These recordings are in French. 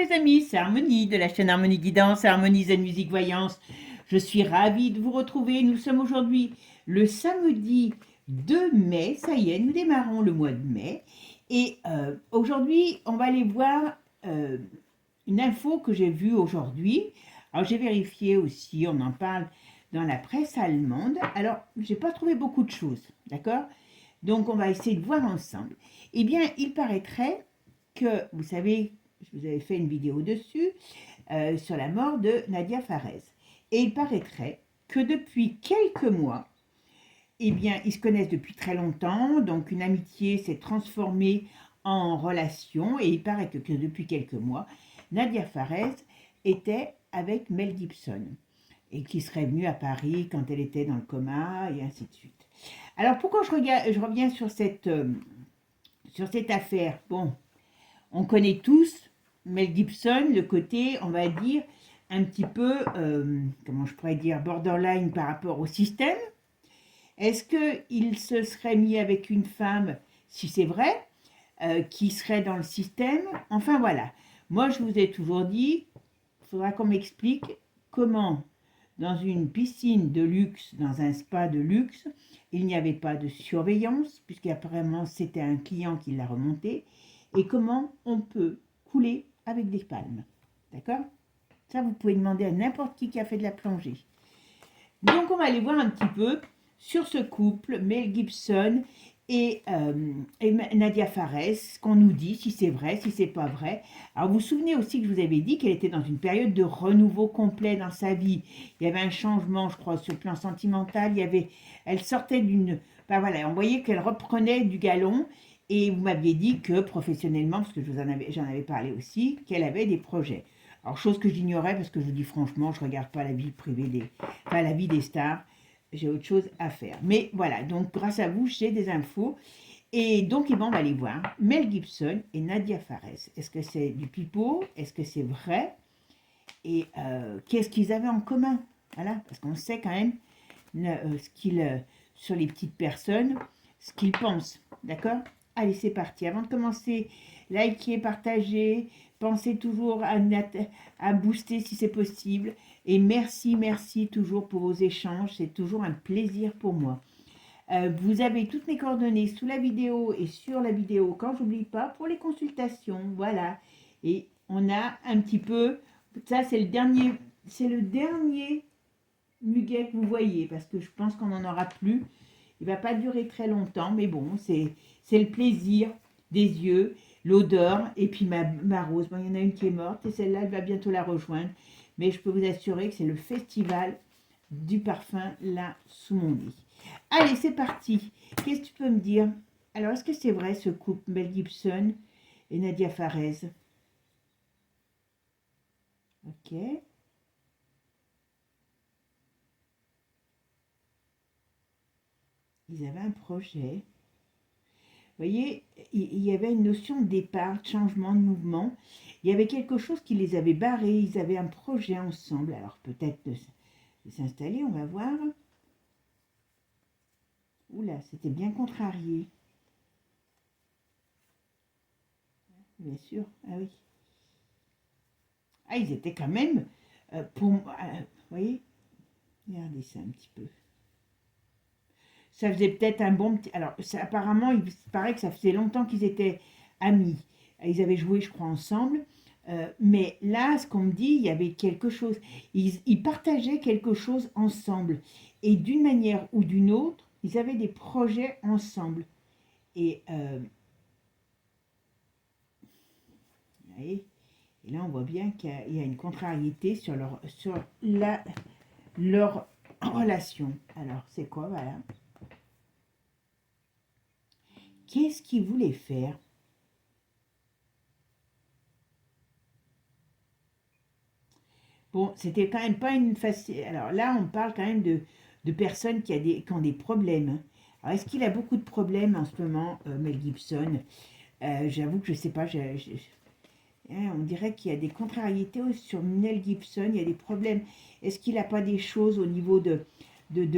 mes amis, c'est Harmonie de la chaîne Harmonie Guidance, Harmonie Zen Musique Voyance. Je suis ravie de vous retrouver. Nous sommes aujourd'hui le samedi 2 mai. Ça y est, nous démarrons le mois de mai. Et aujourd'hui, on va aller voir une info que j'ai vue aujourd'hui. Alors j'ai vérifié aussi, on en parle dans la presse allemande. Alors, j'ai pas trouvé beaucoup de choses, d'accord? Donc on va essayer de voir ensemble. Eh bien, il paraîtrait que, vous savez, je vous avais fait une vidéo dessus, sur la mort de Nadia Fares. Et il paraîtrait que depuis quelques mois, eh bien, ils se connaissent depuis très longtemps, donc une amitié s'est transformée en relation, et il paraît que depuis quelques mois, Nadia Fares était avec Mel Gibson, et qui serait venu à Paris quand elle était dans le coma, et ainsi de suite. Alors, pourquoi je reviens sur cette affaire? Bon, on connaît tous Mel Gibson, le côté, on va dire, un petit peu, comment je pourrais dire, borderline par rapport au système. Est-ce qu'il se serait mis avec une femme, si c'est vrai, qui serait dans le système? Enfin voilà, moi je vous ai toujours dit, il faudra qu'on m'explique comment, dans une piscine de luxe, dans un spa de luxe, il n'y avait pas de surveillance, puisqu'apparemment c'était un client qui l'a remonté, et comment on peut couler avec des palmes. D'accord? Ça, vous pouvez demander à n'importe qui a fait de la plongée. Donc, on va aller voir un petit peu sur ce couple, Mel Gibson et Nadia Fares, ce qu'on nous dit, si c'est vrai, si c'est pas vrai. Alors, vous vous souvenez aussi que je vous avais dit qu'elle était dans une période de renouveau complet dans sa vie. Il y avait un changement, je crois, sur le plan sentimental. Elle sortait d'une... Ben voilà, on voyait qu'elle reprenait du galon. Et vous m'aviez dit que professionnellement, parce que j'en avais parlé aussi, qu'elle avait des projets. Alors, chose que j'ignorais, parce que je vous dis franchement, je ne regarde pas la vie privée la vie des stars. J'ai autre chose à faire. Mais voilà, donc grâce à vous, j'ai des infos. Et donc, on va aller voir Mel Gibson et Nadia Fares. Est-ce que c'est du pipeau? Est-ce que c'est vrai? Et qu'est-ce qu'ils avaient en commun? Voilà, parce qu'on sait quand même ce qu'ils, sur les petites personnes, ce qu'ils pensent. D'accord? Allez, c'est parti. Avant de commencer, likez, partagez, pensez toujours à booster si c'est possible. Et merci, merci toujours pour vos échanges. C'est toujours un plaisir pour moi. Vous avez toutes mes coordonnées sous la vidéo et sur la vidéo quand j'oublie pas pour les consultations. Voilà. Et on a un petit peu, ça c'est le dernier muguet que vous voyez parce que je pense qu'on n'en aura plus. Il va pas durer très longtemps, mais bon, c'est le plaisir des yeux, l'odeur, et puis ma rose. Bon, il y en a une qui est morte, et celle-là, elle va bientôt la rejoindre. Mais je peux vous assurer que c'est le festival du parfum, là, sous mon lit. Allez, c'est parti. Qu'est-ce que tu peux me dire? Alors, est-ce que c'est vrai, ce couple Mel Gibson et Nadia Fares? Ok. Ils avaient un projet. Vous voyez, il y avait une notion de départ, de changement, de mouvement. Il y avait quelque chose qui les avait barrés. Ils avaient un projet ensemble. Alors peut-être de s'installer, on va voir. Oula, c'était bien contrarié. Bien sûr, ah oui. Ah, ils étaient quand même, vous voyez, regardez ça un petit peu. Ça faisait peut-être un bon petit... Alors, apparemment, il paraît que ça faisait longtemps qu'ils étaient amis. Ils avaient joué, je crois, ensemble. Mais là, ce qu'on me dit, il y avait quelque chose. Ils partageaient quelque chose ensemble. Et d'une manière ou d'une autre, ils avaient des projets ensemble. Et, vous voyez, et là, on voit bien qu'il y a une contrariété sur leur relation. Alors, c'est quoi, voilà. Qu'est-ce qu'ils voulaient faire? Bon, c'était quand même pas une facile. Alors là, on parle quand même de personnes qui ont des problèmes, hein. Alors, est-ce qu'il a beaucoup de problèmes en ce moment, Mel Gibson? J'avoue que je ne sais pas. Hein, on dirait qu'il y a des contrariétés sur Mel Gibson. Il y a des problèmes. Est-ce qu'il n'a pas des choses au niveau de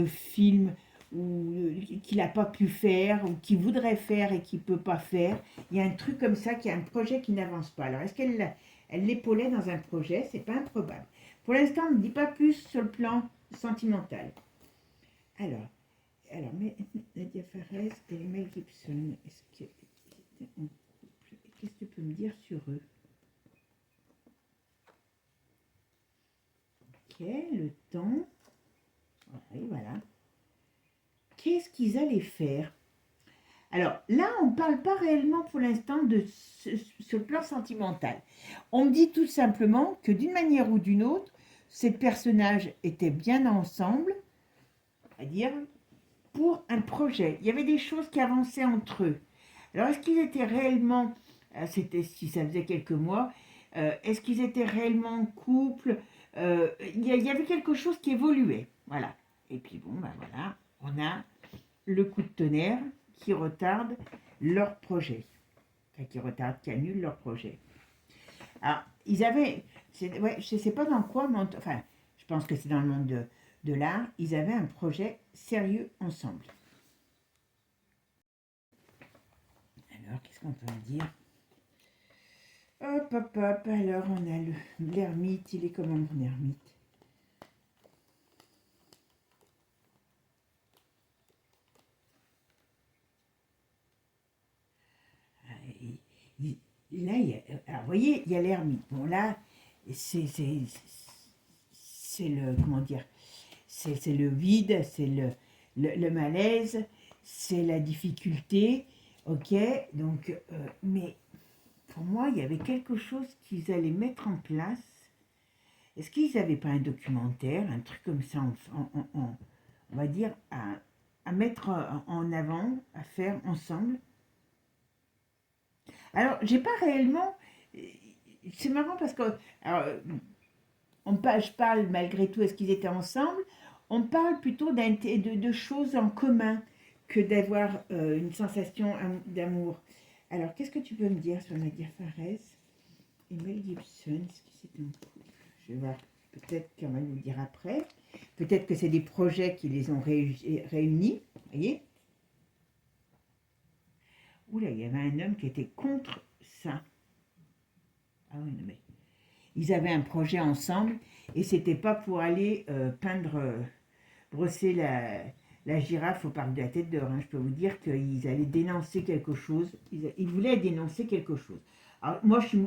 films qu'il n'a pas pu faire ou qu'il voudrait faire et qu'il ne peut pas faire? Il y a un truc comme ça, qui a un projet qui n'avance pas. Alors, elle l'épaulait dans un projet, c'est pas improbable. Pour l'instant, on ne dit pas plus sur le plan sentimental. Alors, Nadia Fares et Mel Gibson, est-ce que qu'est-ce que tu peux me dire sur eux? Ok, le temps. Oui, voilà. Qu'est-ce qu'ils allaient faire? Alors là, on ne parle pas réellement pour l'instant de ce plan sentimental. On me dit tout simplement que d'une manière ou d'une autre, ces personnages étaient bien ensemble, c'est-à-dire pour un projet. Il y avait des choses qui avançaient entre eux. Alors, est-ce qu'ils étaient réellement, c'était si ça faisait quelques mois, est-ce qu'ils étaient réellement en couple? Il y avait quelque chose qui évoluait. Voilà. Et puis bon, ben voilà, on a le coup de tonnerre qui retarde leur projet. Enfin, qui annule leur projet. Alors, ils avaient, ouais, je ne sais pas dans quoi, mais enfin, je pense que c'est dans le monde de l'art, ils avaient un projet sérieux ensemble. Alors, qu'est-ce qu'on peut en dire? Hop, hop, hop, alors on a l'ermite, il est comment mon ermite? Là, alors, vous voyez, il y a l'ermite. Bon, là, c'est le, comment dire, c'est le vide, c'est le malaise, c'est la difficulté, ok? Donc, mais pour moi, il y avait quelque chose qu'ils allaient mettre en place. Est-ce qu'ils n'avaient pas un documentaire, un truc comme ça, on va dire, à mettre en avant, à faire ensemble? Alors, j'ai pas réellement. C'est marrant parce que. Alors, je parle malgré tout, est-ce qu'ils étaient ensemble? On parle plutôt de choses en commun que d'avoir une sensation d'amour. Alors, qu'est-ce que tu peux me dire sur Nadia Fares et Mel Gibson? Est-ce que c'est un couple? Je vais voir. Peut-être qu'on va nous le dire après. Peut-être que c'est des projets qui les ont réunis. Vous voyez? Oula, il y avait un homme qui était contre ça. Ah oui, non mais. Ils avaient un projet ensemble et c'était pas pour aller brosser la girafe au parc de la Tête d'Or. Hein. Je peux vous dire qu'ils allaient dénoncer quelque chose. Ils voulaient dénoncer quelque chose. Alors moi, je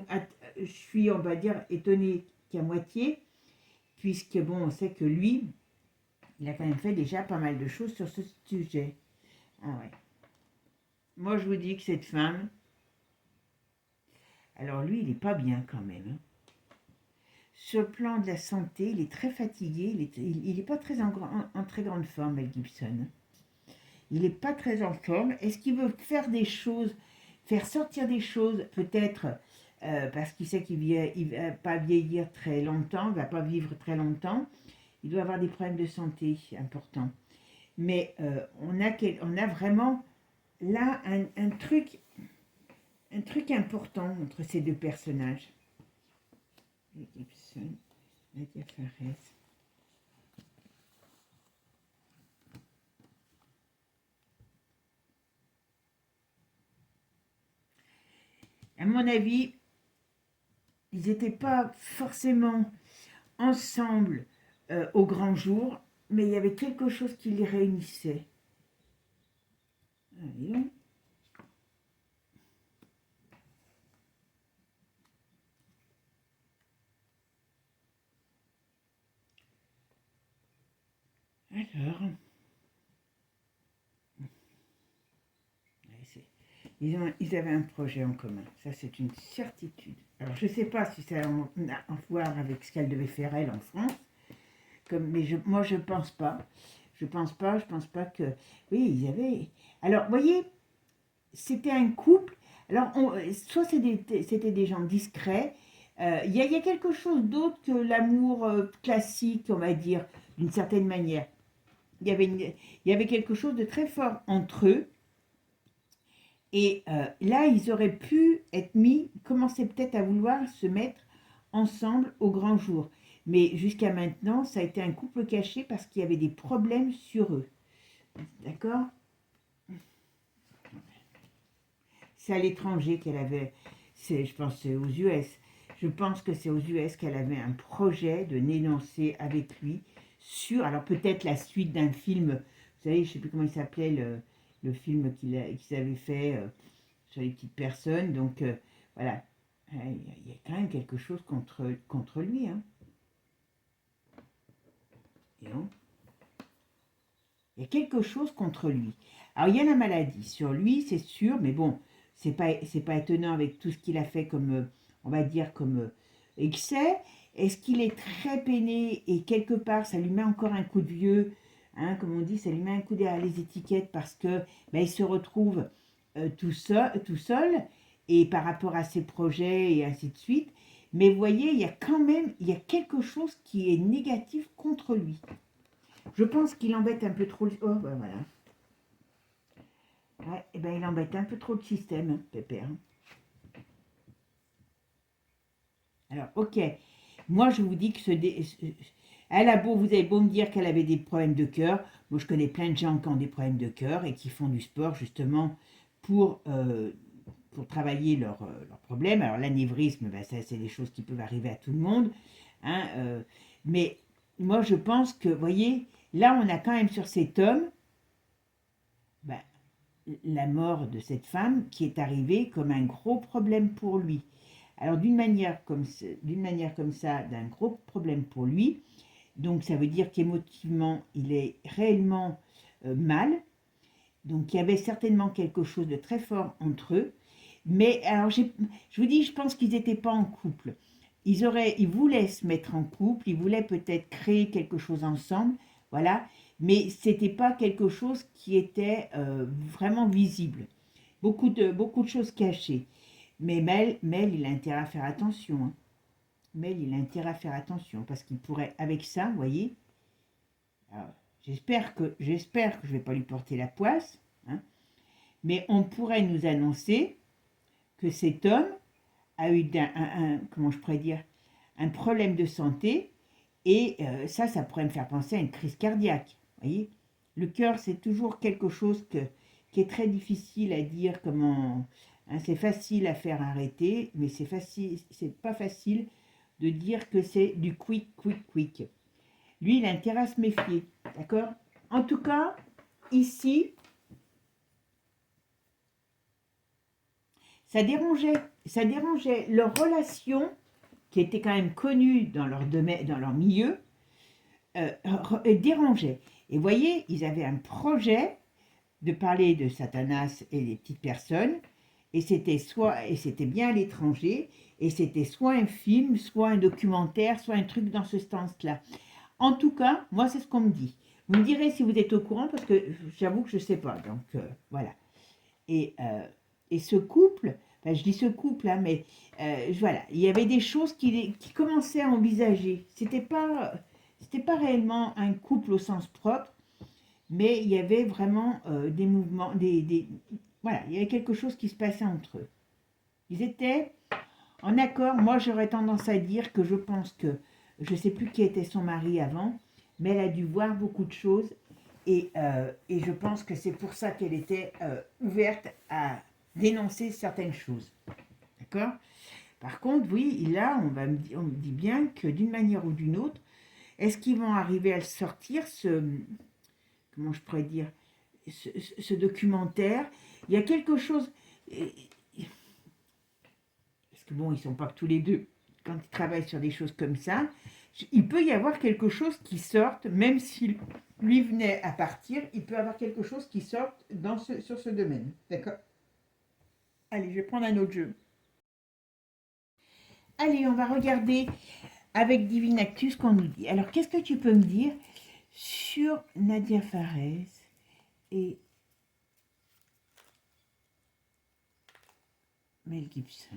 suis, on va dire, étonnée qu'à moitié, puisque bon, on sait que lui, il a quand même fait déjà pas mal de choses sur ce sujet. Ah ouais. Moi, je vous dis que cette femme, alors lui, il n'est pas bien quand même. Hein. Sur le plan de la santé, il est très fatigué, il n'est pas très en très grande forme, Mel Gibson. Il n'est pas très en forme. Est-ce qu'il veut faire des choses, faire sortir des choses, peut-être parce qu'il sait qu'il ne va pas vieillir très longtemps, il ne va pas vivre très longtemps. Il doit avoir des problèmes de santé importants. Mais on a vraiment là un truc important entre ces deux personnages. Gibson, Nadia Fares. À mon avis, ils n'étaient pas forcément ensemble au grand jour, mais il y avait quelque chose qui les réunissait. Allez. Alors, ils avaient un projet en commun, ça c'est une certitude. Alors je ne sais pas si ça a à voir avec ce qu'elle devait faire elle en France, mais moi je pense pas. Je pense pas que... Oui, ils avaient... Alors, vous voyez, c'était un couple. Alors, soit c'était des gens discrets. Il y a quelque chose d'autre que l'amour classique, on va dire, d'une certaine manière. Il y avait quelque chose de très fort entre eux. Et là, ils auraient pu être mis, commencer peut-être à vouloir se mettre ensemble au grand jour. Mais jusqu'à maintenant, ça a été un couple caché parce qu'il y avait des problèmes sur eux. D'accord? C'est à l'étranger qu'elle avait, je pense aux US. Je pense que c'est aux US qu'elle avait un projet de dénoncer avec lui sur, alors peut-être la suite d'un film, vous savez, je ne sais plus comment il s'appelait, le film qu'ils avaient fait sur les petites personnes. Donc voilà, il y a quand même quelque chose contre lui. Hein. Et non, il y a quelque chose contre lui. Alors il y a la maladie sur lui, c'est sûr, mais bon, c'est pas étonnant avec tout ce qu'il a fait comme, on va dire, comme excès. Est-ce qu'il est très peiné et quelque part ça lui met encore un coup de vieux, hein, comme on dit, ça lui met un coup derrière les étiquettes parce que ben, il se retrouve tout seul et par rapport à ses projets et ainsi de suite. Mais vous voyez, il y a quand même, il y a quelque chose qui est négatif contre lui. Je pense qu'il embête un peu trop le... Oh, ben voilà. Ouais, et ben il embête un peu trop le système, hein, Pépère. Alors, ok. Moi, je vous dis que elle a beau, vous avez beau me dire qu'elle avait des problèmes de cœur. Moi, je connais plein de gens qui ont des problèmes de cœur et qui font du sport justement pour, euh, pour travailler leurs problèmes. Alors, l'anévrisme, ben, ça, c'est des choses qui peuvent arriver à tout le monde. Hein, mais moi, je pense que, vous voyez, là, on a quand même sur cet homme, ben, la mort de cette femme qui est arrivée comme un gros problème pour lui. Alors d'une manière comme ça, d'un gros problème pour lui, donc ça veut dire qu'émotivement, il est réellement mal. Donc il y avait certainement quelque chose de très fort entre eux. Mais alors je vous dis, je pense qu'ils n'étaient pas en couple. Ils voulaient se mettre en couple, ils voulaient peut-être créer quelque chose ensemble, voilà. Mais c'était pas quelque chose qui était vraiment visible. Beaucoup de choses cachées. Mais Mel, il a intérêt à faire attention. Hein. Mel, il a intérêt à faire attention parce qu'il pourrait, avec ça, vous voyez, j'espère que je ne vais pas lui porter la poisse, hein, mais on pourrait nous annoncer que cet homme a eu comment je pourrais dire, un problème de santé et ça pourrait me faire penser à une crise cardiaque. Vous voyez, le cœur, c'est toujours quelque chose qui est très difficile à dire comment. Hein, c'est facile à faire arrêter, mais c'est pas facile de dire que c'est du quick, quick, quick. Lui, il a intérêt à se méfier, d'accord? En tout cas, ici, ça dérangeait leur relation, qui était quand même connue dans leur domaine, dans leur milieu, dérangeait. Et vous voyez, ils avaient un projet de parler de Satanas et des petites personnes, et c'était bien à l'étranger, et c'était soit un film, soit un documentaire, soit un truc dans ce sens-là. En tout cas, moi, c'est ce qu'on me dit. Vous me direz si vous êtes au courant, parce que j'avoue que je ne sais pas. Donc, voilà. Et ce couple, enfin, je dis ce couple, hein, mais voilà, il y avait des choses qui commençaient à envisager. C'était pas réellement un couple au sens propre, mais il y avait vraiment des mouvements, voilà, il y avait quelque chose qui se passait entre eux. Ils étaient en accord. Moi, j'aurais tendance à dire que je pense que, je ne sais plus qui était son mari avant, mais elle a dû voir beaucoup de choses et je pense que c'est pour ça qu'elle était ouverte à dénoncer certaines choses. D'accord? Par contre, oui, là, on me dit bien que d'une manière ou d'une autre, est-ce qu'ils vont arriver à le sortir, comment je pourrais dire, ce documentaire? Il y a quelque chose, parce que bon, ils ne sont pas que tous les deux, quand ils travaillent sur des choses comme ça, il peut y avoir quelque chose qui sorte, même si lui venait à partir, il peut y avoir quelque chose qui sorte sur ce domaine. D'accord? Allez, je vais prendre un autre jeu. Allez, on va regarder avec Divinactus ce qu'on nous dit. Alors, qu'est-ce que tu peux me dire sur Nadia Fares et Mel Gibson?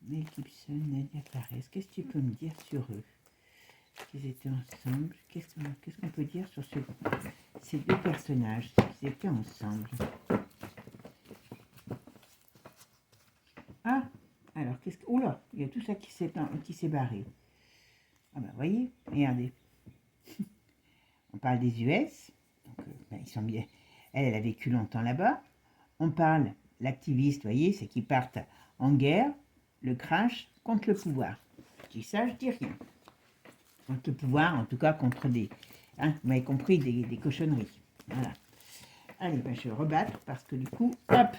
Mel Gibson, Nadia Fares, qu'est-ce que tu peux me dire sur eux? Qu'ils étaient ensemble. Qu'est-ce qu'on peut dire sur ces deux personnages? Qu'ils étaient ensemble. Ah, alors, oula, il y a tout ça qui s'est barré. Ah ben, voyez, regardez. On parle des US. Donc, ben, ils sont bien. Elle a vécu longtemps là-bas. On parle, l'activiste, voyez, c'est qu'ils partent en guerre. le crash contre le pouvoir. Je dis ça, je dis rien. Contre le pouvoir, en tout cas contre des... Hein, vous m'avez compris, des cochonneries. Voilà. Allez, ben, je vais rebattre parce que du coup, hop.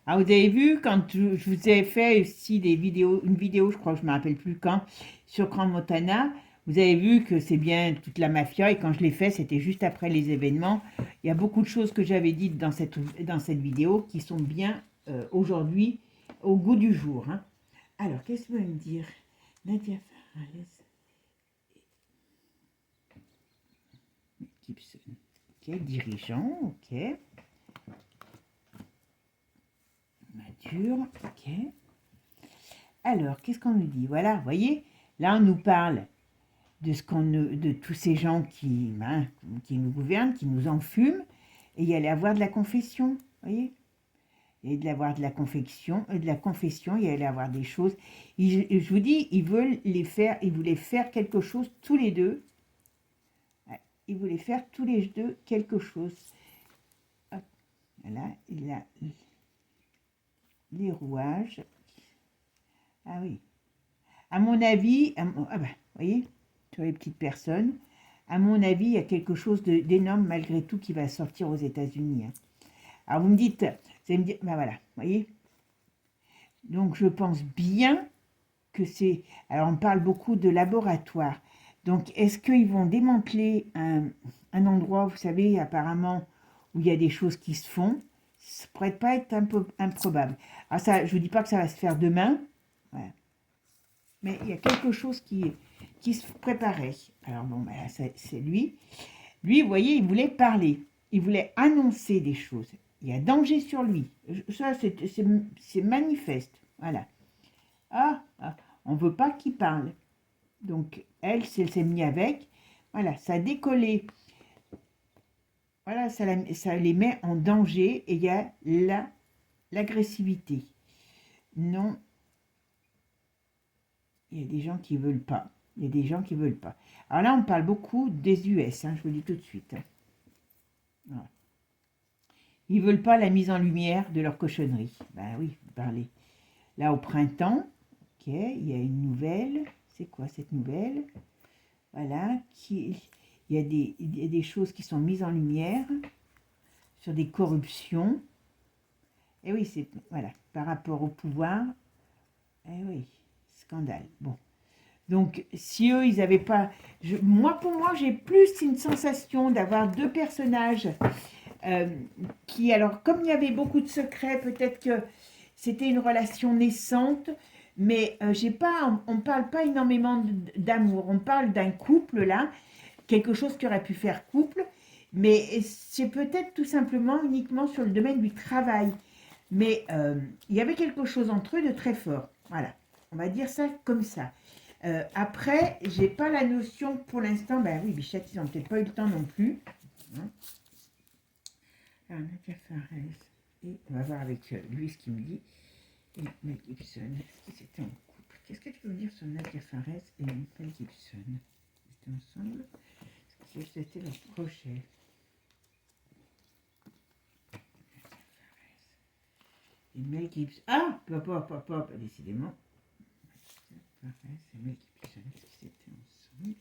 Alors, vous avez vu, quand je vous ai fait aussi des vidéos, une vidéo, je crois que je ne me rappelle plus quand, sur Grand Montana, vous avez vu que c'est bien toute la mafia, et quand je l'ai fait, c'était juste après les événements. Il y a beaucoup de choses que j'avais dites dans cette vidéo qui sont bien aujourd'hui au goût du jour. Hein. Alors, qu'est-ce que vous allez me dire? Nadia Fares, Gibson, ok, dirigeant, ok. Mature, ok. Alors, qu'est-ce qu'on nous dit? Voilà, vous voyez, là on nous parle de tous ces gens qui nous gouvernent, qui nous enfument, et il y allait avoir de la confession, vous voyez? Il y allait avoir de la confession, il y allait avoir des choses. Je vous dis, ils voulaient faire quelque chose tous les deux. Ils voulaient faire tous les deux quelque chose. Hop, voilà, il a les rouages. Ah oui. À mon avis, vous voyez, sur les petites personnes, à mon avis, il y a quelque chose d'énorme malgré tout qui va sortir aux États-Unis. Hein. Alors vous allez me dire, ben voilà, vous voyez. Donc je pense bien que c'est... Alors on parle beaucoup de laboratoire. Donc est-ce qu'ils vont démanteler un endroit, vous savez, apparemment, où il y a des choses qui se font? Ça ne pourrait pas être un peu improbable. Alors ça, je ne vous dis pas que ça va se faire demain. Voilà. Mais il y a quelque chose qui se préparait. Alors bon, ben, c'est lui. Lui, vous voyez, il voulait parler. Il voulait annoncer des choses. Il y a danger sur lui. Ça, c'est manifeste. Voilà. On ne veut pas qu'il parle. Donc, elle s'est mise avec. Voilà, ça a décollé. Voilà, ça les met en danger. Et il y a l'agressivité. Non, il y a des gens qui ne veulent pas. Il y a des gens qui ne veulent pas. Alors là, on parle beaucoup des US, hein, je vous le dis tout de suite. Voilà. Ils ne veulent pas la mise en lumière de leur cochonnerie. Ben oui, vous parlez. Là, au printemps, ok, il y a une nouvelle. C'est quoi cette nouvelle? Voilà, il y a des choses qui sont mises en lumière sur des corruptions. Et oui, c'est voilà, par rapport au pouvoir. Eh oui, scandale. Bon. Donc, si eux, ils n'avaient pas... pour moi, j'ai plus une sensation d'avoir deux personnages qui, alors, comme il y avait beaucoup de secrets, peut-être que c'était une relation naissante, mais on ne parle pas énormément d'amour. On parle d'un couple, là, quelque chose qui aurait pu faire couple, mais c'est peut-être tout simplement uniquement sur le domaine du travail. Mais il y avait quelque chose entre eux de très fort. Voilà, on va dire ça comme ça. Après, j'ai pas la notion pour l'instant. Ben oui, Bichette, ils n'ont peut-être pas eu le temps non plus. Hein. Alors, Nadia Fares. Et on va voir avec lui ce qu'il me dit. Et Mel Gibson. Est-ce qu'ils étaient en couple? Qu'est-ce que tu peux me dire sur Nadia Fares et Mel Gibson? Ils étaient ensemble? Est-ce que c'était leur projet? Et Mel Gibson. Ah! Papa, décidément. Fares et Mel Gibson. Est-ce qu'ils étaient ensemble?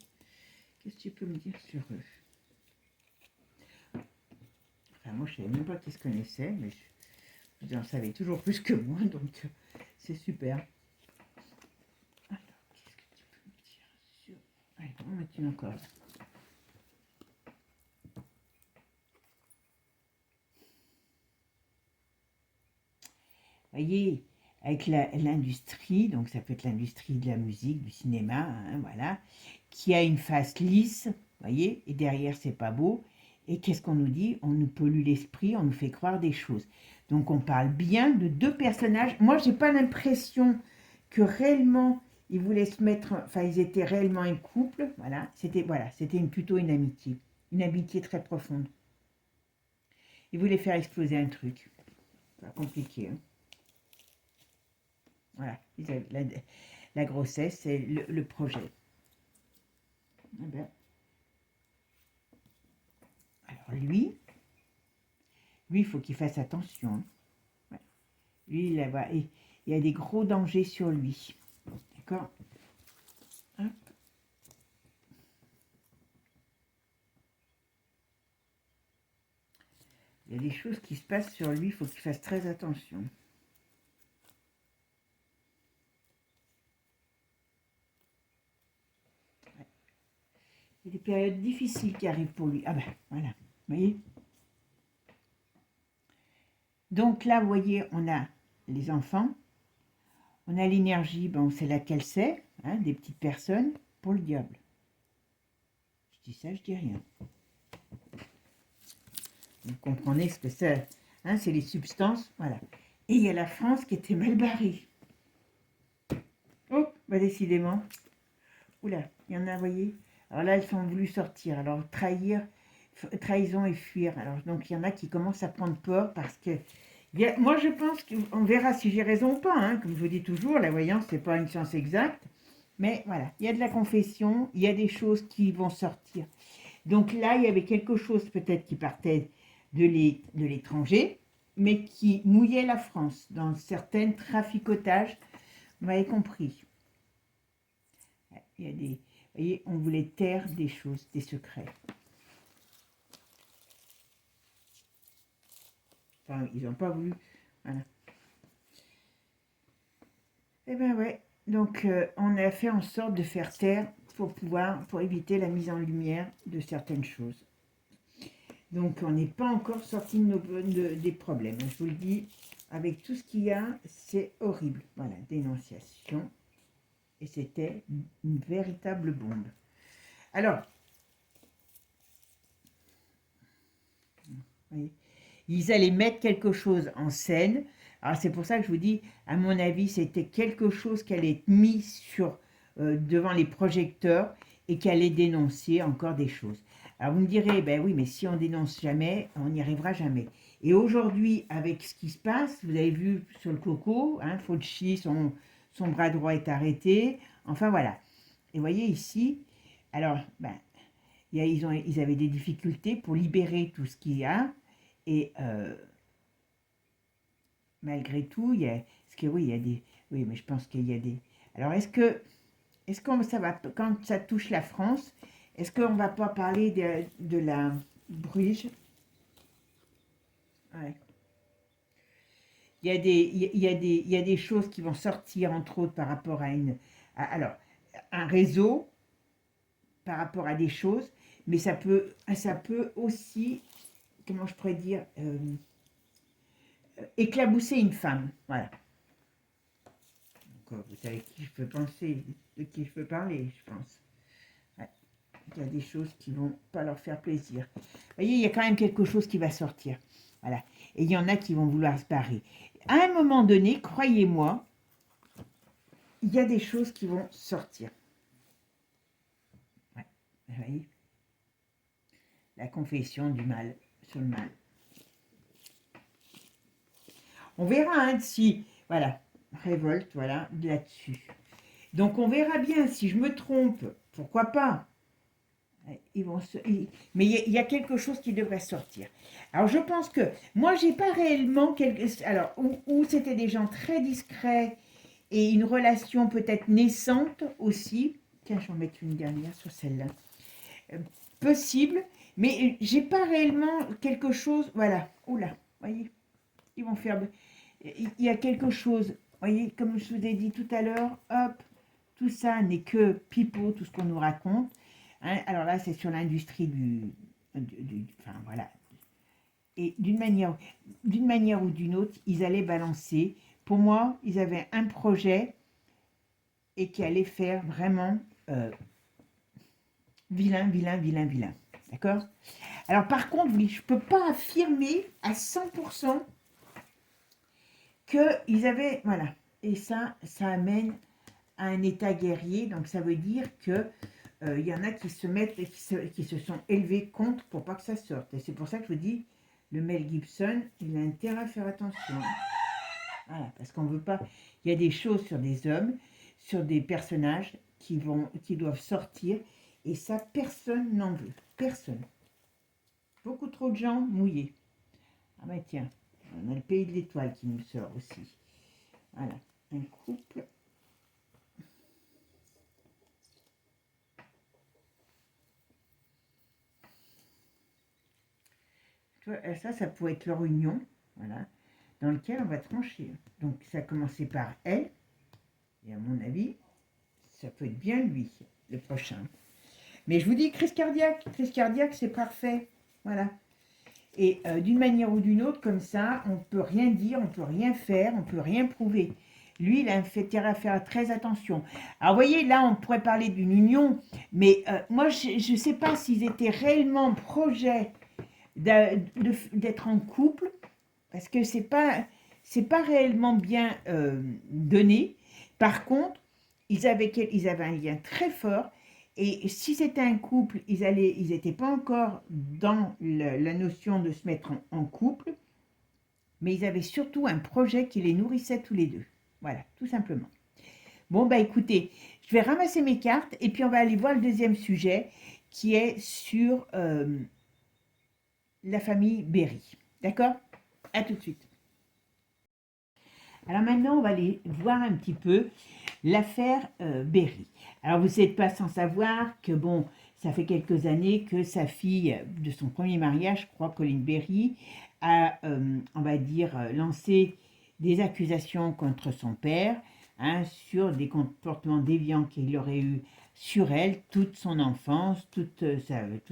Qu'est-ce que tu peux me dire sur eux? Enfin, moi, je ne savais même pas qu'ils se connaissaient, mais vous en savez toujours plus que moi, donc c'est super. Alors, qu'est-ce que tu peux me dire sur... Allez, on va mettre une encore là. Voyez, avec l'industrie, donc ça peut être l'industrie de la musique, du cinéma, hein, voilà, qui a une face lisse, voyez, et derrière c'est pas beau. Et qu'est-ce qu'on nous dit? On nous pollue l'esprit, on nous fait croire des choses. Donc on parle bien de deux personnages. Moi, j'ai pas l'impression que réellement ils voulaient se mettre, enfin ils étaient réellement un couple. C'était plutôt une amitié très profonde. Ils voulaient faire exploser un truc. Pas compliqué. Hein. Voilà, la grossesse, c'est le projet. Eh ben, alors lui, il faut qu'il fasse attention, hein. Ouais. Lui, il y a des gros dangers sur lui. D'accord? Hop. Il y a des choses qui se passent sur lui, il faut qu'il fasse très attention. Ouais. Il y a des périodes difficiles qui arrivent pour lui. Ah ben, voilà. Vous voyez? Donc là, vous voyez, on a les enfants, on a l'énergie, bon, c'est laquelle c'est, hein, des petites personnes, pour le diable. Je dis ça, je dis rien. Vous comprenez ce que c'est, hein, c'est les substances, voilà. Et il y a la France qui était mal barrée. Oh, bah décidément. Oula, il y en a, vous voyez. Alors là, elles sont voulues sortir. Alors, trahison et fuir. Alors, donc, il y en a qui commencent à prendre peur parce que moi, je pense qu'on verra si j'ai raison ou pas, hein. Comme je vous dis toujours, la voyance, c'est pas une science exacte. Mais voilà, il y a de la confession, il y a des choses qui vont sortir. Donc là, il y avait quelque chose peut-être qui partait de l'étranger, mais qui mouillait la France dans certains traficotages. Vous m'avez compris. Il y a des, vous voyez, on voulait taire des choses, des secrets. Enfin, ils n'ont pas voulu. Voilà. Eh ben ouais. Donc, on a fait en sorte de faire taire pour éviter la mise en lumière de certaines choses. Donc, on n'est pas encore sorti des problèmes. Je vous le dis, avec tout ce qu'il y a, c'est horrible. Voilà, dénonciation. Et c'était une véritable bombe. Alors, vous voyez, ils allaient mettre quelque chose en scène. Alors c'est pour ça que je vous dis, à mon avis, c'était quelque chose qui allait être mis devant les projecteurs et qui allait dénoncer encore des choses. Alors vous me direz, ben oui, mais si on dénonce jamais, on n'y arrivera jamais. Et aujourd'hui, avec ce qui se passe, vous avez vu sur le coco, hein, Fauci, son bras droit est arrêté. Enfin voilà. Et vous voyez ici, alors, ben, ils avaient des difficultés pour libérer tout ce qu'il y a. Et malgré tout, il y a, parce que oui, il y a des, oui, mais je pense qu'il y a des. Alors, est-ce qu'on ça va, quand ça touche la France, est-ce qu'on va pas parler de la Bruges? Ouais. Il y a des choses qui vont sortir, entre autres, par rapport alors, un réseau, par rapport à des choses, mais ça peut aussi, comment je pourrais dire, éclabousser une femme. Voilà. Donc, vous savez qui je peux penser, de qui je peux parler, je pense. Ouais. Il y a des choses qui vont pas leur faire plaisir. Vous voyez, il y a quand même quelque chose qui va sortir. Voilà. Et il y en a qui vont vouloir se barrer. À un moment donné, croyez-moi, il y a des choses qui vont sortir. Ouais. Vous voyez, la confession du mal sur le mal. On verra hein, si, voilà, révolte, voilà, là-dessus. Donc on verra bien si je me trompe, pourquoi pas. Mais il y a quelque chose qui devrait sortir. Alors je pense que moi j'ai pas réellement alors où c'était des gens très discrets et une relation peut-être naissante aussi. Tiens, je vais en mettre une dernière sur celle-là. Euh, Possible, mais j'ai pas réellement quelque chose. Voilà. Oula, voyez, ils vont faire. Il y a quelque chose. Voyez, comme je vous ai dit tout à l'heure, hop, tout ça n'est que pipeau, tout ce qu'on nous raconte. Hein, alors là, c'est sur l'industrie enfin voilà. Et d'une manière ou d'une autre, ils allaient balancer. Pour moi, ils avaient un projet et qui allait faire vraiment vilain, vilain, vilain, vilain. D'accord? Alors par contre, oui, je ne peux pas affirmer à 100% qu'ils avaient... Voilà. Et ça amène à un état guerrier. Donc ça veut dire que y en a qui se mettent et qui se sont élevés contre pour pas que ça sorte. Et c'est pour ça que je vous dis, le Mel Gibson, il a intérêt à faire attention. Voilà, parce qu'on veut pas. Il y a des choses sur des hommes, sur des personnages qui doivent sortir Et ça, personne n'en veut. Personne. Beaucoup trop de gens mouillés. Ah bah tiens, on a le pays de l'étoile qui nous sort aussi. Voilà, un couple. Tu vois, ça pourrait être leur union, voilà, dans lequel on va trancher. Donc ça a commencé par elle, et à mon avis, ça peut être bien lui, le prochain. Mais je vous dis, crise cardiaque, c'est parfait. Voilà. Et d'une manière ou d'une autre, comme ça, on ne peut rien dire, on ne peut rien faire, on ne peut rien prouver. Lui, il a fait à faire très attention. Alors, vous voyez, là, on pourrait parler d'une union, mais moi, je ne sais pas s'ils étaient réellement projet d'être en couple, parce que c'est pas réellement bien donné. Par contre, ils avaient un lien très fort, et si c'était un couple, ils n'étaient pas encore dans la notion de se mettre en couple, mais ils avaient surtout un projet qui les nourrissait tous les deux. Voilà, tout simplement. Bon, bah écoutez, je vais ramasser mes cartes, et puis on va aller voir le deuxième sujet, qui est sur la famille Berry. D'accord? À tout de suite. Alors maintenant, on va aller voir un petit peu l'affaire Berry. Alors vous n'êtes pas sans savoir que bon, ça fait quelques années que sa fille de son premier mariage, je crois, Colin Berry, a, on va dire, lancé des accusations contre son père, hein, sur des comportements déviants qu'il aurait eu sur elle toute son enfance, toute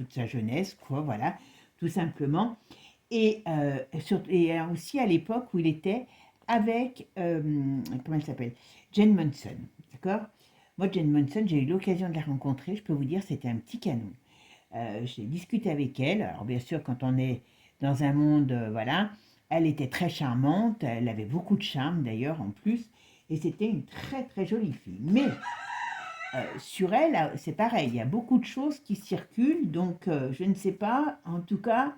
sa jeunesse, quoi, voilà, tout simplement. Et aussi à l'époque où il était avec, comment elle s'appelle, Jane Munson, d'accord. Moi, Jane Munson, j'ai eu l'occasion de la rencontrer, je peux vous dire, c'était un petit canon. J'ai discuté avec elle, alors bien sûr, quand on est dans un monde, voilà, elle était très charmante, elle avait beaucoup de charme d'ailleurs en plus, et c'était une très très jolie fille. Mais sur elle, c'est pareil, il y a beaucoup de choses qui circulent, donc je ne sais pas, en tout cas,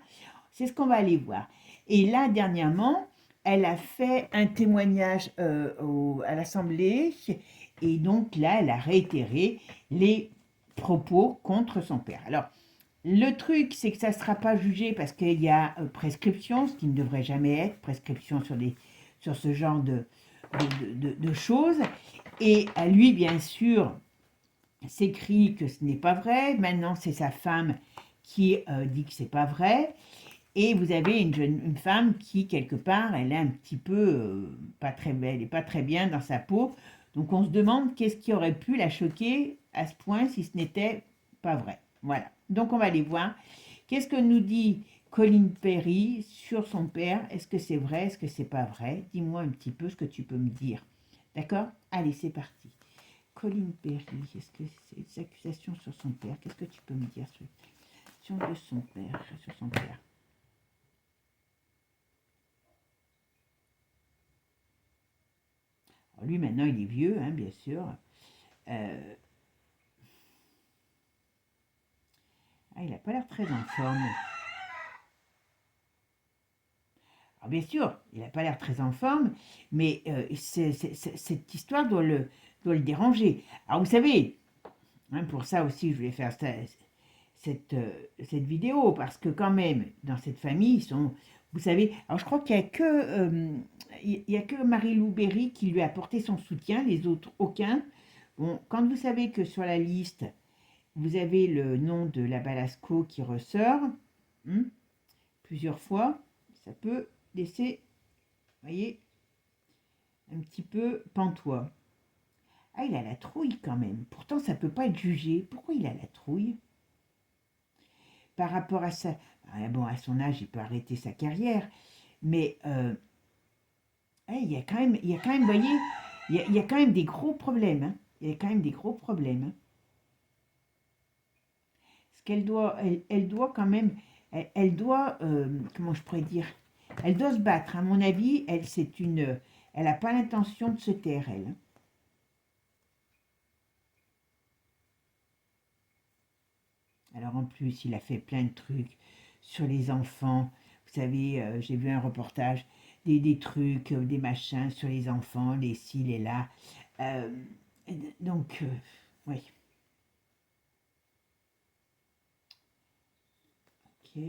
c'est ce qu'on va aller voir. Et là, dernièrement, elle a fait un témoignage à l'Assemblée, et donc là, elle a réitéré les propos contre son père. Alors, le truc, c'est que ça ne sera pas jugé parce qu'il y a prescription, ce qui ne devrait jamais être, prescription sur ce genre de choses. Et à lui, bien sûr, s'écrit que ce n'est pas vrai. Maintenant, c'est sa femme qui dit que c'est pas vrai. Et vous avez une femme qui, quelque part, elle est un petit peu pas très belle et pas très bien dans sa peau. Donc on se demande qu'est-ce qui aurait pu la choquer à ce point si ce n'était pas vrai. Voilà. Donc on va aller voir. Qu'est-ce que nous dit Colin Perry sur son père? Est-ce que c'est vrai? Est-ce que c'est pas vrai? Dis-moi un petit peu ce que tu peux me dire. D'accord? Allez, c'est parti. Colin Perry, est-ce que c'est des accusations sur son père? Qu'est-ce que tu peux me dire sur les accusations de son père, sur son père? Alors lui, maintenant, il est vieux, hein, bien sûr. Euh, il n'a pas l'air très en forme. Alors bien sûr, il n'a pas l'air très en forme, mais cette histoire doit le déranger. Alors vous savez, hein, pour ça aussi, je voulais faire cette vidéo, parce que quand même, dans cette famille, ils sont, vous savez, alors je crois qu'il n'y a que Marie-Lou Berry qui lui a apporté son soutien, les autres, aucun. Bon, quand vous savez que sur la liste, vous avez le nom de la Balasco qui ressort, hein, plusieurs fois, ça peut laisser, vous voyez, un petit peu pantois. Ah, il a la trouille quand même. Pourtant, ça ne peut pas être jugé. Pourquoi il a la trouille? Par rapport à ça, bon, à son âge, il peut arrêter sa carrière, mais il y a quand même, vous voyez, il y a quand même des gros problèmes, hein. Il y a quand même des gros problèmes, hein. Ce qu'elle doit, elle doit quand même, elle doit, comment je pourrais dire, elle doit se battre. À mon avis, elle n'a pas l'intention de se taire, elle, hein. Alors en plus, il a fait plein de trucs sur les enfants. Vous savez, j'ai vu un reportage, des trucs, des machins sur les enfants, les ci, les là. Euh, donc, oui. Ok.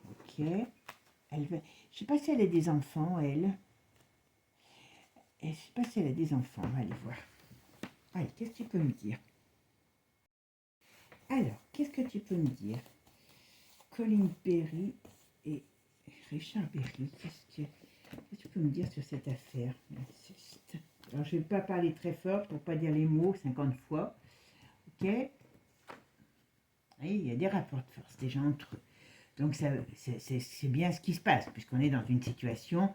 Ok. Elle va... Je sais pas si elle a des enfants, elle. Je sais pas si elle a des enfants. On va aller voir. Allez, qu'est-ce que tu peux me dire? Alors, qu'est-ce que tu peux me dire? Colin Berry et Richard Berry, qu'est-ce que tu peux me dire sur cette affaire? Alors, je ne vais pas parler très fort pour ne pas dire les mots 50 fois. Ok? Et il y a des rapports de force déjà entre eux. Donc, c'est bien ce qui se passe, puisqu'on est dans une situation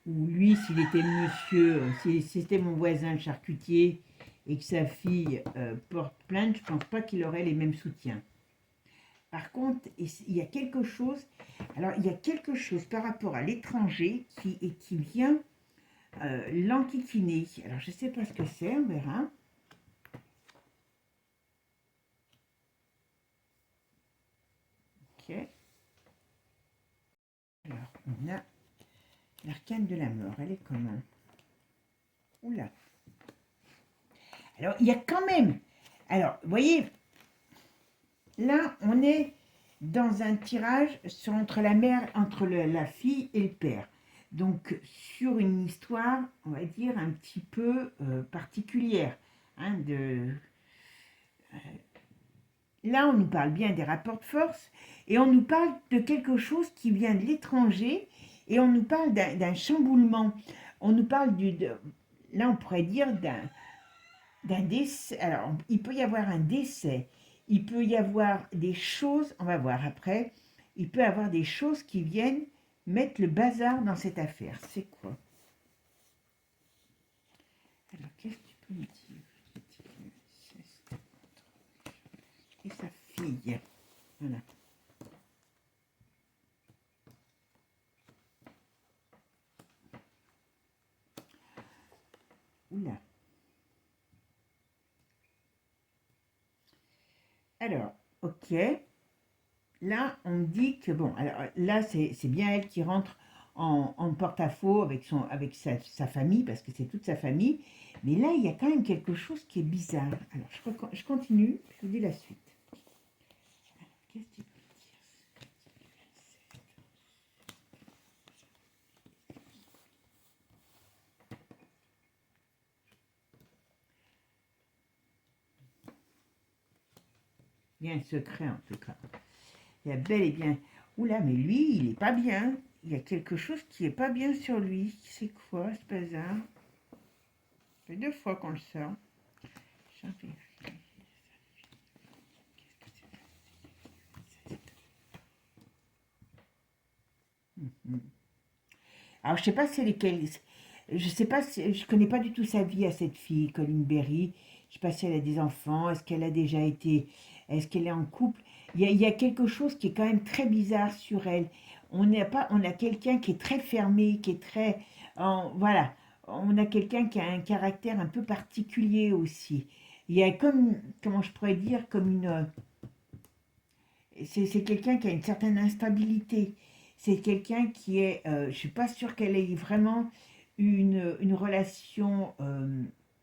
où lui, s'il était le monsieur, si c'était mon voisin le charcutier et que sa fille porte plainte, je ne pense pas qu'il aurait les mêmes soutiens. Par contre, il y a quelque chose, alors il y a quelque chose par rapport à l'étranger qui vient l'enquiquiner. Alors je ne sais pas ce que c'est, on verra. Ok. Alors on a l'arcane de la mort, elle est comment? Oula. Alors il y a quand même, alors vous voyez, là on est dans un tirage entre la mère, entre la fille et le père. Donc sur une histoire, on va dire, un petit peu particulière. Hein, là, on nous parle bien des rapports de force et on nous parle de quelque chose qui vient de l'étranger et on nous parle d'un chamboulement. On nous parle là, on pourrait dire d'un décès. Alors, il peut y avoir un décès, il peut y avoir des choses, on va voir après, il peut y avoir des choses qui viennent mettre le bazar dans cette affaire. C'est quoi? Alors, qu'est-ce que tu peux me dire? Et sa fille. Voilà. Oula. Alors, ok. Là, on me dit que, bon, alors là, c'est bien elle qui rentre en porte-à-faux avec sa famille, parce que c'est toute sa famille. Mais là, il y a quand même quelque chose qui est bizarre. Alors, je continue, je vous dis la suite. Qu'est-ce que tu peux dire? Il y a un secret, en tout cas. Il y a bel et bien... Oula, mais lui, il n'est pas bien. Il y a quelque chose qui n'est pas bien sur lui. C'est quoi, ce bazar? Ça fait 2 fois qu'on le sort. Alors, je sais pas si lesquelles. Je sais pas si, je connais pas du tout sa vie à cette fille, Colin Berry. Je sais pas si elle a des enfants, est-ce qu'elle a déjà été, est-ce qu'elle est en couple. Il y a quelque chose qui est quand même très bizarre sur elle. On a quelqu'un qui est très fermé, qui est très, voilà, on a quelqu'un qui a un caractère un peu particulier aussi. Il y a comme, comment je pourrais dire, comme c'est quelqu'un qui a une certaine instabilité. C'est quelqu'un qui est, je ne suis pas sûre qu'elle ait vraiment une relation,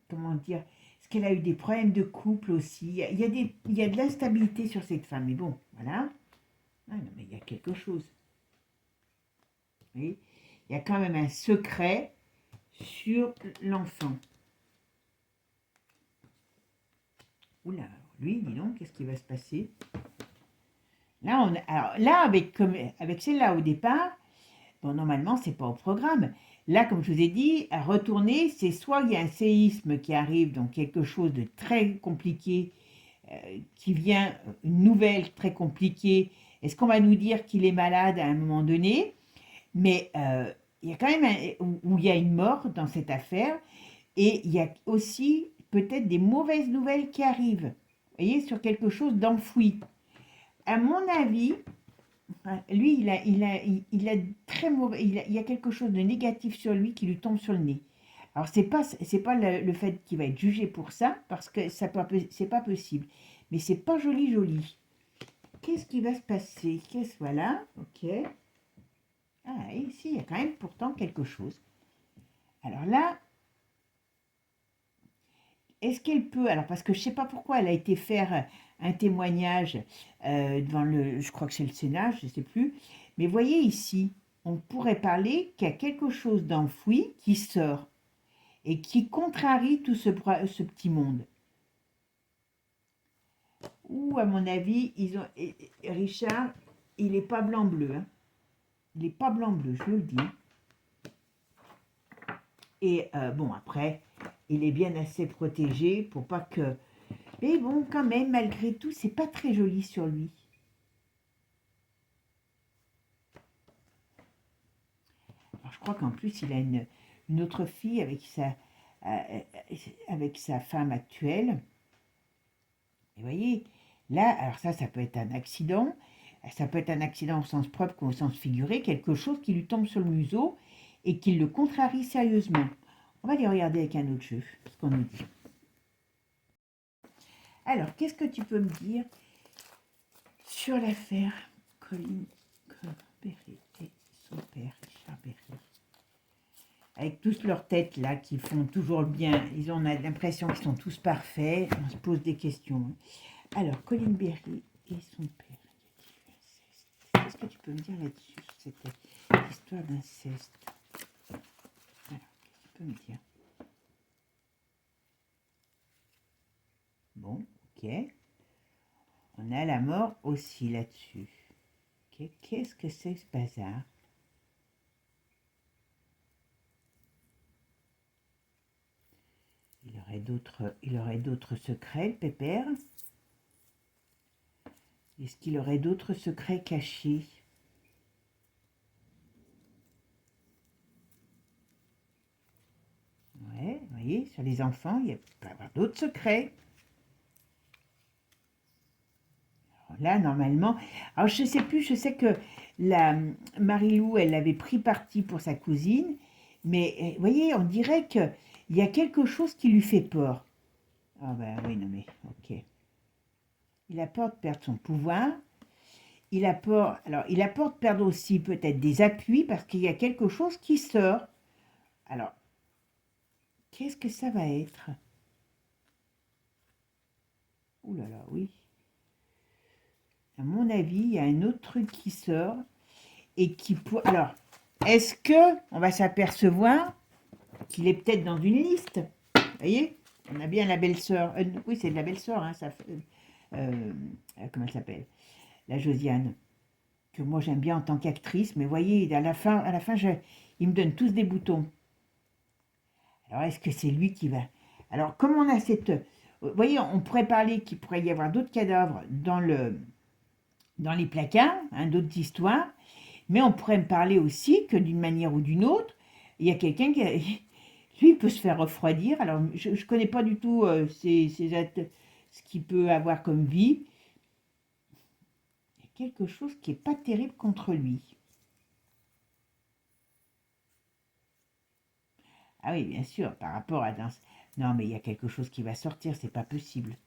comment dire, est-ce qu'elle a eu des problèmes de couple aussi. Il y a de l'instabilité sur cette femme, mais bon, voilà. Ah non, mais il y a quelque chose. Vous voyez, il y a quand même un secret sur l'enfant. Oula, lui, dis donc, qu'est-ce qui va se passer? Là, alors là, avec celle-là au départ, bon, normalement, c'est pas au programme. Là, comme je vous ai dit, à retourner, c'est soit il y a un séisme qui arrive, donc quelque chose de très compliqué, qui vient, une nouvelle très compliquée. Est-ce qu'on va nous dire qu'il est malade à un moment donné? Mais il y a quand même où il y a une mort dans cette affaire, et il y a aussi peut-être des mauvaises nouvelles qui arrivent. Vous voyez, sur quelque chose d'enfoui. À mon avis, lui, il a très mauvais, il y a quelque chose de négatif sur lui qui lui tombe sur le nez. Alors, c'est pas le fait qu'il va être jugé pour ça, parce que c'est pas possible. Mais c'est pas joli, joli. Qu'est-ce qui va se passer? Voilà, ok. Ah, ici, il y a quand même pourtant quelque chose. Alors là, est-ce qu'elle peut, alors parce que je ne sais pas pourquoi elle a été faire un témoignage devant le, je crois que c'est le Sénat, je ne sais plus, mais voyez ici, on pourrait parler qu'il y a quelque chose d'enfoui qui sort et qui contrarie tout ce petit monde. Ou à mon avis, Richard, il n'est pas blanc-bleu, hein. Il n'est pas blanc-bleu, je vous le dis. Et bon, après, il est bien assez protégé pour pas que... Mais bon, quand même, malgré tout, c'est pas très joli sur lui. Alors, je crois qu'en plus, il a une autre fille avec sa femme actuelle. Et vous voyez, là, alors ça peut être un accident. Ça peut être un accident au sens propre comme au sens figuré, quelque chose qui lui tombe sur le museau et qui le contrarie sérieusement. On va aller regarder avec un autre jeu, ce qu'on nous dit. Alors, qu'est-ce que tu peux me dire sur l'affaire Colin Berry et son père, Richard Berry? Avec tous leurs têtes là, qui font toujours le bien, on a l'impression qu'ils sont tous parfaits, on se pose des questions. Alors, Colin Berry et son père. Qu'est-ce que tu peux me dire là-dessus, cette histoire d'inceste? Alors, qu'est-ce que tu peux me dire? Bon, ok. On a la mort aussi là-dessus. Okay. Qu'est-ce que c'est ce bazar? Il aurait d'autres secrets, le pépère? Est-ce qu'il aurait d'autres secrets cachés? Ouais, vous voyez, sur les enfants, il peut y avoir d'autres secrets. Alors là, normalement... Alors, je ne sais plus, je sais que la Marie-Lou, elle avait pris parti pour sa cousine, mais vous voyez, on dirait qu'il y a quelque chose qui lui fait peur. Ah ben oui, non mais, ok. Il a peur de perdre son pouvoir. Il a peur de perdre aussi peut-être des appuis parce qu'il y a quelque chose qui sort. Alors, qu'est-ce que ça va être? Ouh là là, oui. À mon avis, il y a un autre truc qui sort et qui pour... Alors, est-ce que on va s'apercevoir qu'il est peut-être dans une liste? Vous voyez? On a bien la belle-sœur. Oui, c'est de la belle-sœur, hein, ça fait, comment elle s'appelle? La Josiane. Que moi j'aime bien en tant qu'actrice, mais voyez, à la fin il me donne tous des boutons. Alors, est-ce que c'est lui qui va... Alors, comme on a cette... Vous voyez, on pourrait parler qu'il pourrait y avoir d'autres cadavres dans les placards, hein, d'autres histoires, mais on pourrait me parler aussi que d'une manière ou d'une autre, il y a quelqu'un qui... Lui, il peut se faire refroidir. Alors, je ne connais pas du tout ce qu'il peut avoir comme vie. Il y a quelque chose qui n'est pas terrible contre lui. Ah oui, bien sûr, par rapport à... Non, mais il y a quelque chose qui va sortir, c'est pas possible.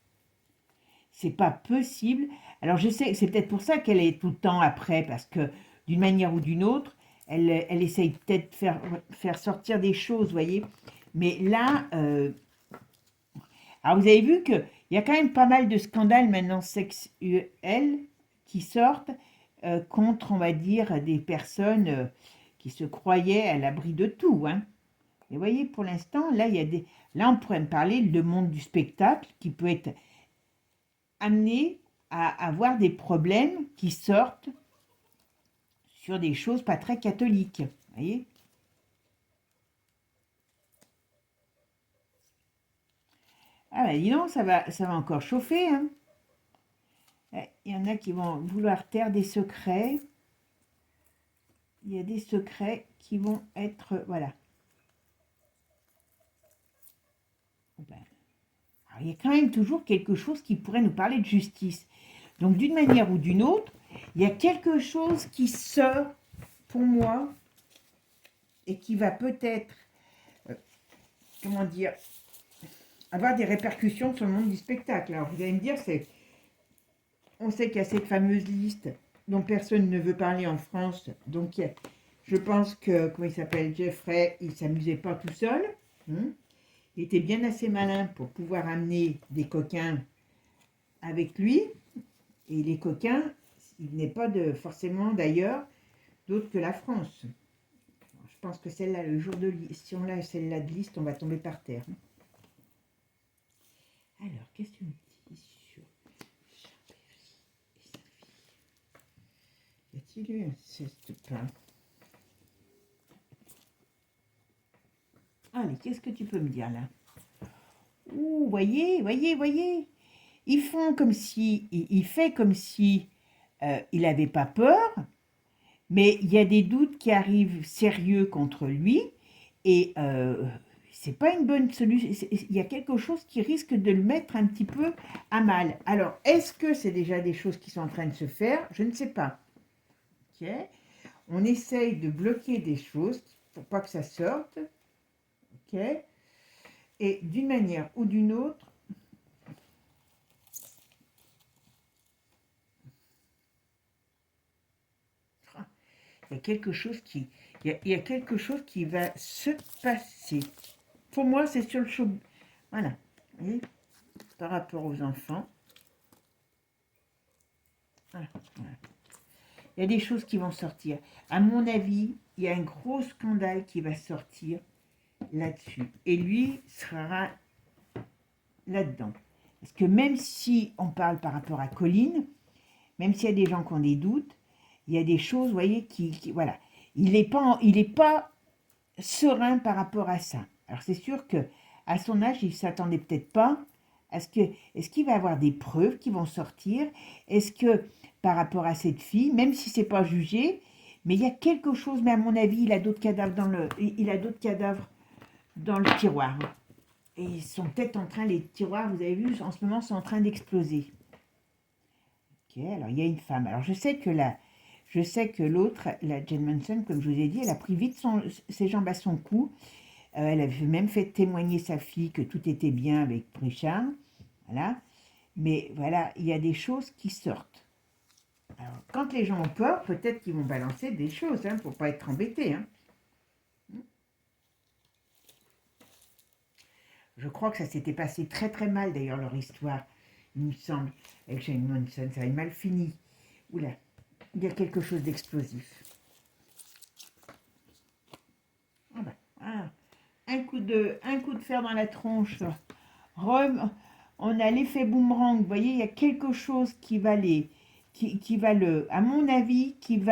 C'est pas possible. Alors je sais, c'est peut-être pour ça qu'elle est tout le temps après, parce que d'une manière ou d'une autre, elle essaye peut-être de faire sortir des choses, vous voyez. Mais là, alors vous avez vu qu'il y a quand même pas mal de scandales maintenant sexuels qui sortent contre, on va dire, des personnes qui se croyaient à l'abri de tout, hein. Et vous voyez, pour l'instant, là, là, on pourrait me parler de monde du spectacle qui peut être amené à avoir des problèmes qui sortent sur des choses pas très catholiques. Vous voyez? Ah ben dis donc, ça va encore chauffer, hein. Il y en a qui vont vouloir taire des secrets. Il y a des secrets qui vont être... Voilà. Ben, alors, il y a quand même toujours quelque chose qui pourrait nous parler de justice. Donc, d'une manière ou d'une autre, il y a quelque chose qui sort pour moi et qui va peut-être, comment dire, avoir des répercussions sur le monde du spectacle. Alors, vous allez me dire, on sait qu'il y a cette fameuse liste dont personne ne veut parler en France. Donc, je pense que, comment il s'appelle, Jeffrey, il ne s'amusait pas tout seul. Il Il était bien assez malin pour pouvoir amener des coquins avec lui. Et les coquins, il n'est pas forcément d'ailleurs d'autre que la France. Je pense que celle-là, le jour de si on a celle-là de liste, on va tomber par terre. Alors, qu'est-ce que tu me dis sur y a-t-il eu un ceste plein? Allez, qu'est-ce que tu peux me dire là? Ouh, voyez. Ils font comme si, il fait comme si il n'avait pas peur, mais il y a des doutes qui arrivent sérieux contre lui et c'est pas une bonne solution. Il y a quelque chose qui risque de le mettre un petit peu à mal. Alors, est-ce que c'est déjà des choses qui sont en train de se faire? Je ne sais pas. Ok. On essaye de bloquer des choses pour pas que ça sorte. Ok. Et d'une manière ou d'une autre, il y a quelque chose qui, il y a quelque chose qui va se passer. Pour moi, c'est sur le show. Voilà. Vous voyez, par rapport aux enfants. Voilà. Il y a des choses qui vont sortir. À mon avis, il y a un gros scandale qui va sortir là-dessus. Et lui sera là-dedans. Parce que même si on parle par rapport à Colline, même s'il y a des gens qui ont des doutes, il y a des choses, vous voyez, voilà. Il n'est pas serein par rapport à ça. Alors c'est sûr que à son âge, il ne s'attendait peut-être pas à ce que, est-ce qu'il va avoir des preuves qui vont sortir? Est-ce que par rapport à cette fille, même si c'est pas jugé, mais il y a quelque chose, mais à mon avis, il a d'autres cadavres dans le tiroir. Et ils sont peut-être en train, les tiroirs, vous avez vu, en ce moment, sont en train d'exploser. Ok, alors il y a une femme. Alors je sais que l'autre, la Jane Manson, comme je vous ai dit, elle a pris vite ses jambes à son cou. Elle avait même fait témoigner sa fille que tout était bien avec Richard. Voilà. Mais voilà, il y a des choses qui sortent. Alors, quand les gens ont peur, peut-être qu'ils vont balancer des choses, hein, pour ne pas être embêtés. Hein. Je crois que ça s'était passé très très mal, d'ailleurs, leur histoire, il me semble, avec Jane Manson. Ça avait mal fini. Oula, il y a quelque chose d'explosif. Ah ben, ah. Un coup de fer dans la tronche. On a l'effet boomerang. Vous voyez, il y a quelque chose qui va à mon avis, qui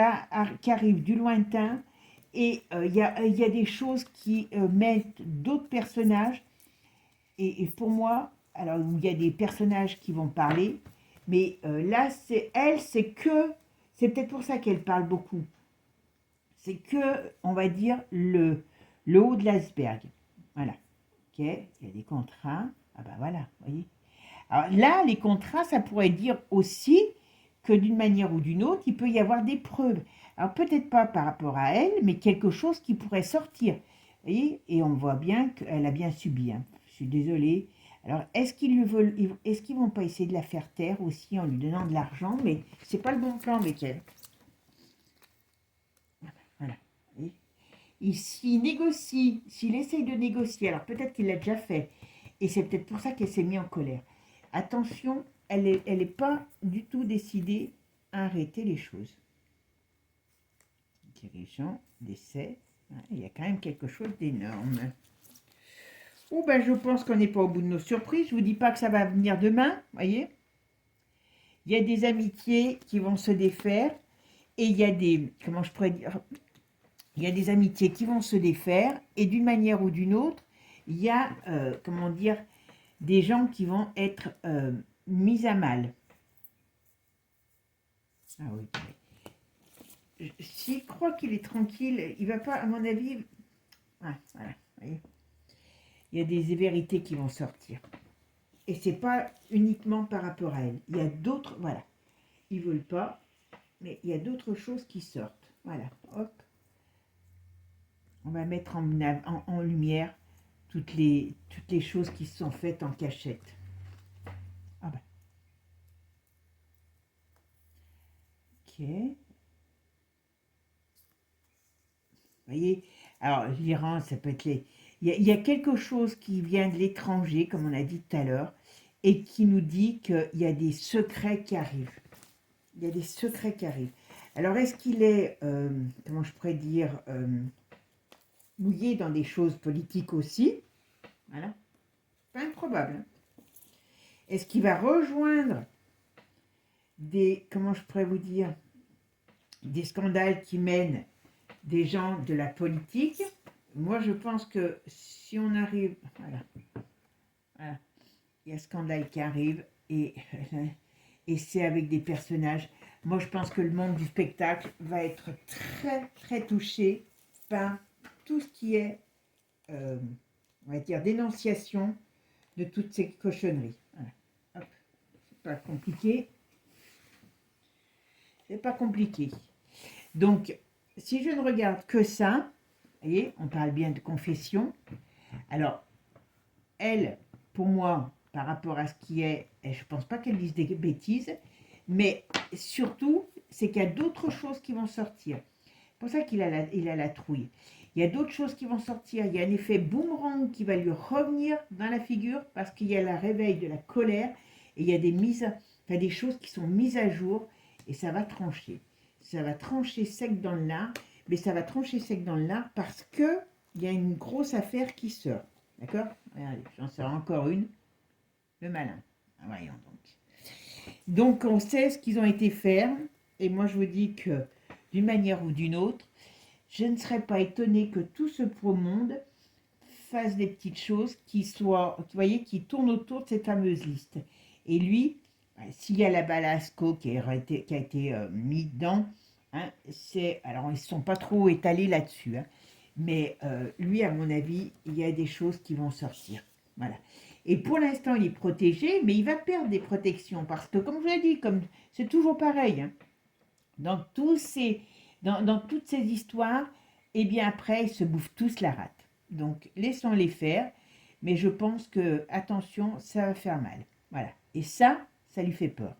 arrive du lointain. Et il y a des choses qui mettent d'autres personnages. Et pour moi, alors il y a des personnages qui vont parler, mais là, c'est peut-être pour ça qu'elle parle beaucoup. C'est que, on va dire, le haut de l'iceberg. Voilà. Ok, il y a des contrats. Ah ben voilà, vous voyez. Alors là, les contrats, ça pourrait dire aussi que d'une manière ou d'une autre, il peut y avoir des preuves. Alors peut-être pas par rapport à elle, mais quelque chose qui pourrait sortir. Vous voyez. Et on voit bien qu'elle a bien subi. Hein. Je suis désolée. Alors est-ce qu'ils vont pas essayer de la faire taire aussi en lui donnant de l'argent? Mais c'est pas le bon plan avec elle. Voilà. S'il négocie, s'il essaye de négocier, alors peut-être qu'il l'a déjà fait, et c'est peut-être pour ça qu'elle s'est mise en colère. Attention, elle est pas du tout décidée à arrêter les choses. Dirigeant, décès, hein, il y a quand même quelque chose d'énorme. Oh ben je pense qu'on n'est pas au bout de nos surprises, je vous dis pas que ça va venir demain, voyez. Il y a des amitiés qui vont se défaire, et il y a des, comment je pourrais dire, il y a des amitiés qui vont se défaire, et d'une manière ou d'une autre, il y a, comment dire, des gens qui vont être mis à mal. Ah oui. S'il croit qu'il est tranquille, il va pas, à mon avis... Ah, voilà, voyez. Il y a des vérités qui vont sortir. Et c'est pas uniquement par rapport à elle. Il y a d'autres... Voilà. Ils veulent pas, mais il y a d'autres choses qui sortent. Voilà, hop. On va mettre en lumière toutes les choses qui se sont faites en cachette. Ah ben. Ok. Vous voyez, alors l'Iran, ça peut être il y a quelque chose qui vient de l'étranger, comme on a dit tout à l'heure, et qui nous dit qu'il y a des secrets qui arrivent. Il y a des secrets qui arrivent. Alors, est-ce qu'il est, comment je pourrais dire, mouillé dans des choses politiques aussi? Voilà. Pas improbable. Hein. Est-ce qu'il va rejoindre des, comment je pourrais vous dire, des scandales qui mènent des gens de la politique? Moi, je pense que si on arrive... Voilà. Voilà. Il y a un scandale qui arrive et c'est avec des personnages. Moi, je pense que le monde du spectacle va être très, très touché par tout ce qui est, on va dire, dénonciation de toutes ces cochonneries. Voilà. Hop. C'est pas compliqué. C'est pas compliqué. Donc, si je ne regarde que ça, vous voyez, on parle bien de confession. Alors, elle, pour moi, par rapport à ce qui est, je ne pense pas qu'elle dise des bêtises, mais surtout, c'est qu'il y a d'autres choses qui vont sortir. C'est pour ça qu'il a la trouille. Il y a d'autres choses qui vont sortir. Il y a un effet boomerang qui va lui revenir dans la figure parce qu'il y a le réveil de la colère et il y a des choses qui sont mises à jour et ça va trancher. Ça va trancher sec dans le lard, mais ça va trancher sec dans le lard parce qu'il y a une grosse affaire qui sort. D'accord? Regardez, j'en sors encore une. Le malin. Voyons donc. Donc, on sait ce qu'ils ont été faire. Et moi, je vous dis que, d'une manière ou d'une autre, je ne serais pas étonnée que tout ce pro monde fasse des petites choses qui soient, vous voyez, qui tournent autour de cette fameuse liste. Et lui, s'il y a la Balasco qui a été mis dedans, hein, alors ils ne se sont pas trop étalés là-dessus, hein, mais lui, à mon avis, il y a des choses qui vont sortir. Voilà. Et pour l'instant, il est protégé, mais il va perdre des protections parce que, comme je l'ai dit, c'est toujours pareil. Hein, dans toutes ces histoires, et bien après, ils se bouffent tous la rate. Donc, laissons-les faire, mais je pense que, attention, ça va faire mal. Voilà. Et ça lui fait peur.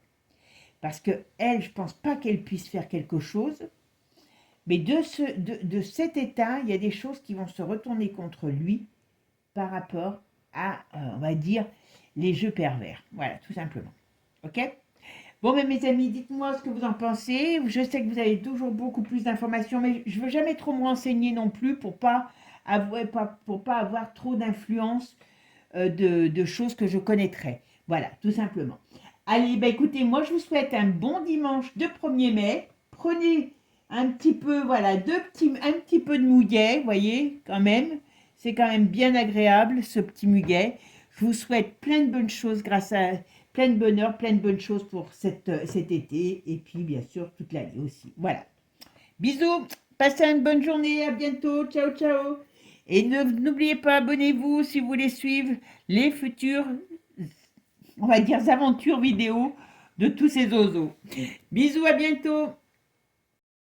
Parce que elle, je ne pense pas qu'elle puisse faire quelque chose, mais de cet état, il y a des choses qui vont se retourner contre lui par rapport à, on va dire, les jeux pervers. Voilà, tout simplement. Ok ? Bon, mais mes amis, dites-moi ce que vous en pensez. Je sais que vous avez toujours beaucoup plus d'informations, mais je ne veux jamais trop me renseigner non plus pour pas avoir trop d'influence de choses que je connaîtrais. Voilà, tout simplement. Allez, bah écoutez, moi je vous souhaite un bon dimanche de 1er mai. Prenez un petit peu, voilà, un petit peu de muguet, voyez, quand même. C'est quand même bien agréable, ce petit muguet. Je vous souhaite plein de bonnes choses plein de bonheur, plein de bonnes choses pour cet été. Et puis, bien sûr, toute l'année aussi. Voilà. Bisous. Passez une bonne journée. À bientôt. Ciao, ciao. Et n'oubliez pas, abonnez-vous si vous voulez suivre les futures, on va dire, aventures vidéo de tous ces oiseaux. Bisous, à bientôt.